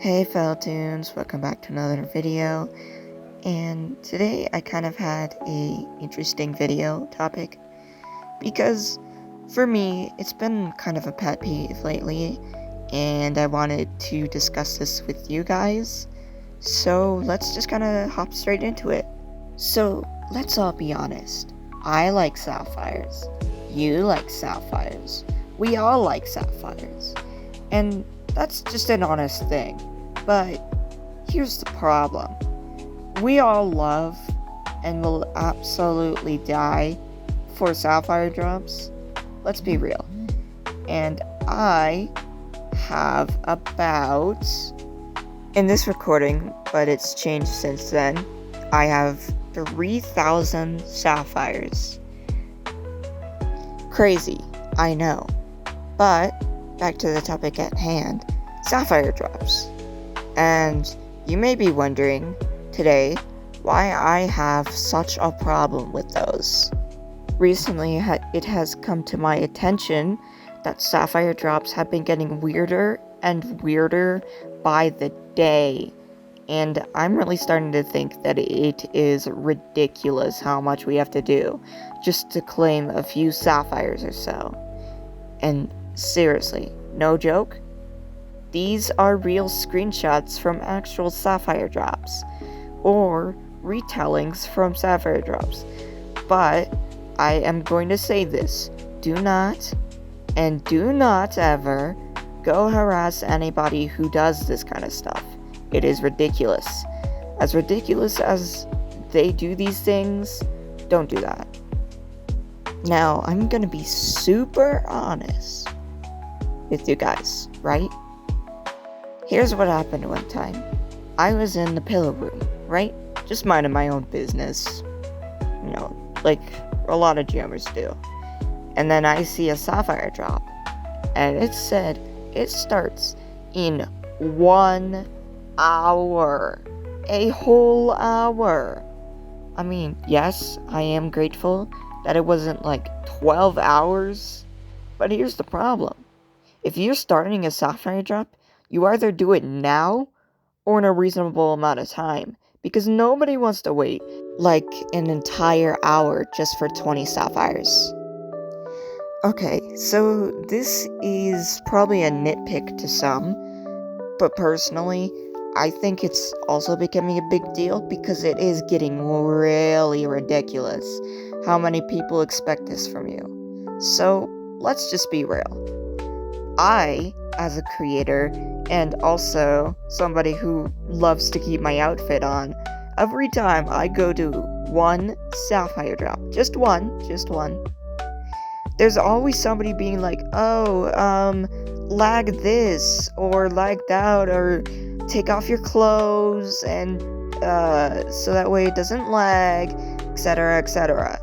Hey fellow tunes, welcome back to another video, and today I kind of had a interesting video topic, because for me, it's been kind of a pet peeve lately, and I wanted to discuss this with you guys, so let's just kind of hop straight into it. So, let's all be honest, I like sapphires, you like sapphires, we all like sapphires, and that's just an honest thing. But here's the problem. We all love and will absolutely die for Sapphire Drops. Let's be real. And I have about, in this recording, but it's changed since then, I have 3,000 sapphires. Crazy, I know. But back to the topic at hand, Sapphire Drops. And you may be wondering today why I have such a problem with those. Recently, it has come to my attention that Sapphire Drops have been getting weirder and weirder by the day. And I'm really starting to think that it is ridiculous how much we have to do just to claim a few sapphires or so. And seriously, no joke? These are real screenshots from actual Sapphire Drops, or retellings from Sapphire Drops. But I am going to say this, do not ever go harass anybody who does this kind of stuff. It is ridiculous. As ridiculous as they do these things, don't do that. Now, I'm gonna be super honest with you guys, right? Here's what happened one time. I was in the pillow room, right? Just minding my own business. You know, like a lot of jammers do. And then I see a Sapphire Drop. And it said it starts in 1 hour. A whole hour. I mean, yes, I am grateful that it wasn't like 12 hours. But here's the problem. If you're starting a Sapphire Drop, you either do it now or in a reasonable amount of time, because nobody wants to wait like an entire hour just for 20 sapphires. Okay, so this is probably a nitpick to some, but personally, I think it's also becoming a big deal because it is getting really ridiculous how many people expect this from you. So, let's just be real. I, as a creator, and also somebody who loves to keep my outfit on, every time I go to one Sapphire Drop, just one, there's always somebody being like, lag this, or lagged out, or take off your clothes, and so that way it doesn't lag, etc., etc.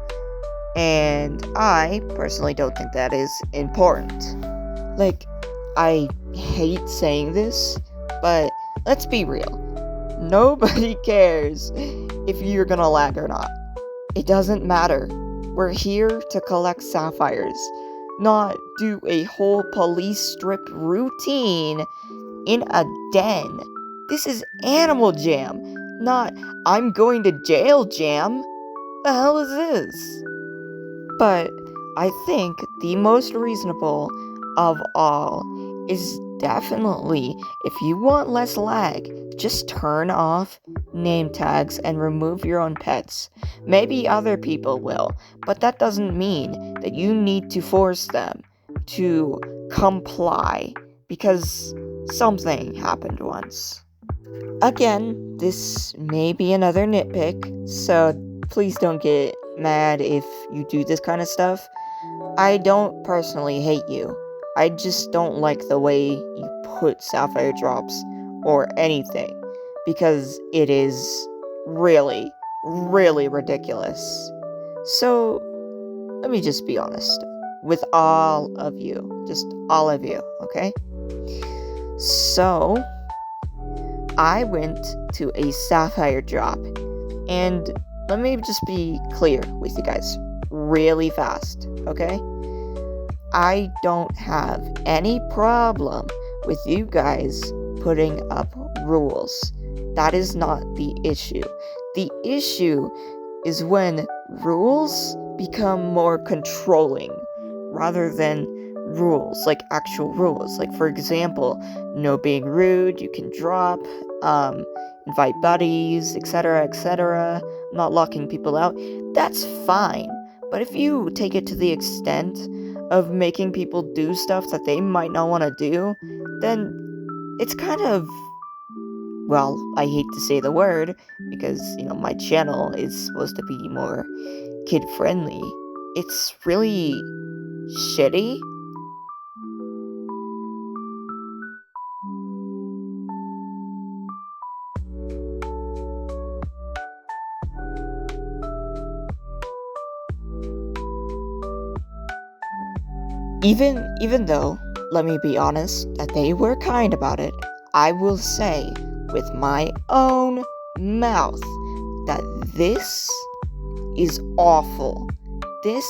And I personally don't think that is important. Like, I hate saying this, but let's be real. Nobody cares if you're gonna lag or not. It doesn't matter. We're here to collect sapphires, not do a whole police strip routine in a den. This is Animal Jam, not I'm going to jail jam. The hell is this? But I think the most reasonable of all is definitely, if you want less lag, just turn off name tags and remove your own pets. Maybe other people will, but that doesn't mean that you need to force them to comply, because something happened once. Again, this may be another nitpick, so please don't get mad if you do this kind of stuff. I don't personally hate you. I just don't like the way you put Sapphire Drops or anything, because it is really, really ridiculous. So, let me just be honest with all of you, just all of you, okay? So, I went to a Sapphire Drop, and let me just be clear with you guys really fast, okay? I don't have any problem with you guys putting up rules. That is not the issue. The issue is when rules become more controlling rather than rules, like actual rules. Like, for example, no being rude, you can drop, invite buddies, etc., etc., not locking people out. That's fine. But if you take it to the extent of making people do stuff that they might not want to do, then it's kind of, well, I hate to say the word, because, my channel is supposed to be more kid-friendly. It's really shitty. Even though, let me be honest, that they were kind about it, I will say with my own mouth that this is awful. This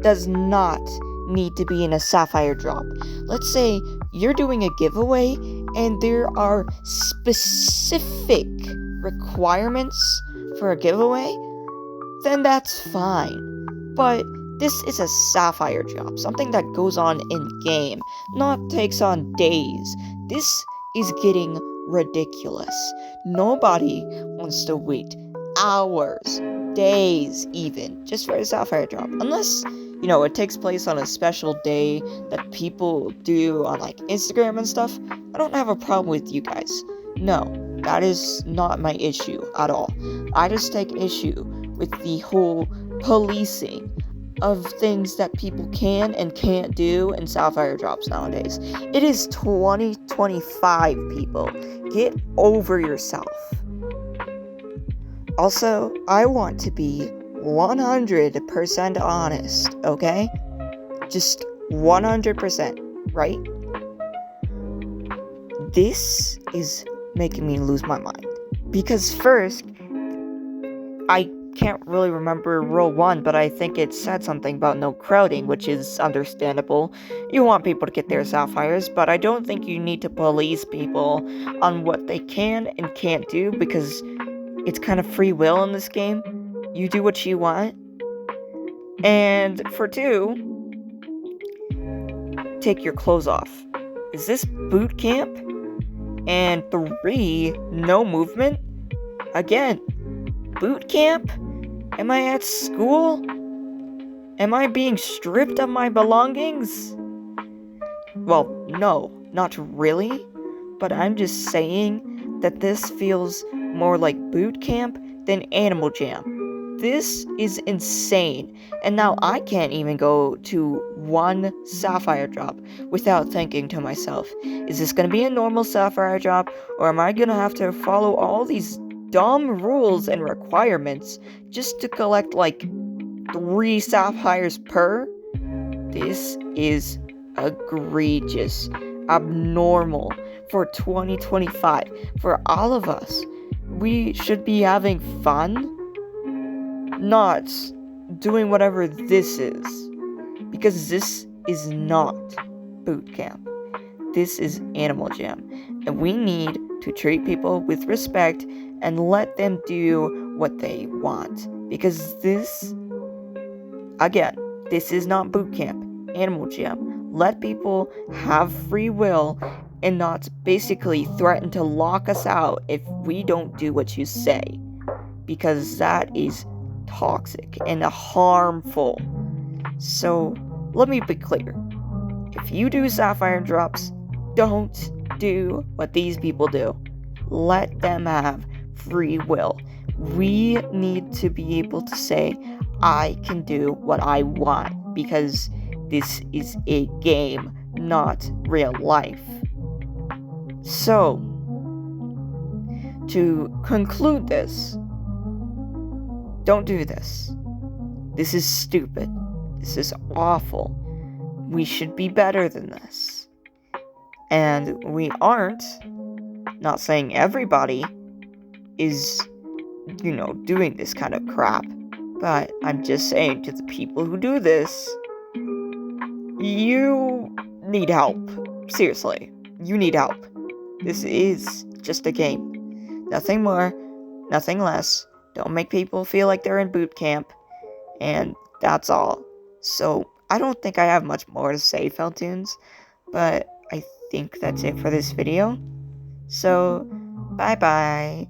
does not need to be in a Sapphire Drop. Let's say you're doing a giveaway and there are specific requirements for a giveaway, then that's fine. But this is a Sapphire Drop, something that goes on in-game, not takes on days. This is getting ridiculous. Nobody wants to wait hours, days even, just for a Sapphire Drop. Unless, it takes place on a special day that people do on, like, Instagram and stuff. I don't have a problem with you guys. No, that is not my issue at all. I just take issue with the whole policing of things that people can and can't do in Sapphire Drops nowadays. It is 2025, people. Get over yourself. Also, I want to be 100% honest, okay? Just 100%, right? This is making me lose my mind. Because first, I can't really remember rule 1, but I think it said something about no crowding, which is understandable. You want people to get their sapphires, but I don't think you need to police people on what they can and can't do, because it's kind of free will in this game. You do what you want. And for 2, take your clothes off. Is this boot camp? And 3, no movement? Again, boot camp? Am I at school? Am I being stripped of my belongings? Well, no, not really. But I'm just saying that this feels more like boot camp than Animal Jam. This is insane. And now I can't even go to one Sapphire Drop without thinking to myself, is this going to be a normal Sapphire Drop, or am I going to have to follow all these dumb rules and requirements just to collect like 3 sapphires per? This is egregious, abnormal for 2025. For all of us, we should be having fun, not doing whatever this is, because this is not boot camp. This is Animal Jam, and we need to treat people with respect and let them do what they want, because this, again, this is not boot camp. Animal Jam. Let people have free will and not basically threaten to lock us out if we don't do what you say, because that is toxic and harmful. So let me be clear. If you do Sapphire Drops, don't do what these people do. Let them have free will. We need to be able to say, I can do what I want, because this is a game, not real life. So, to conclude this, don't do this. This is stupid. This is awful. We should be better than this. And we aren't. Not saying everybody is, doing this kind of crap. But I'm just saying to the people who do this, you need help. Seriously, you need help. This is just a game. Nothing more, nothing less. Don't make people feel like they're in boot camp. And that's all. So, I don't think I have much more to say, Feltoons, but I think that's it for this video. So, bye-bye.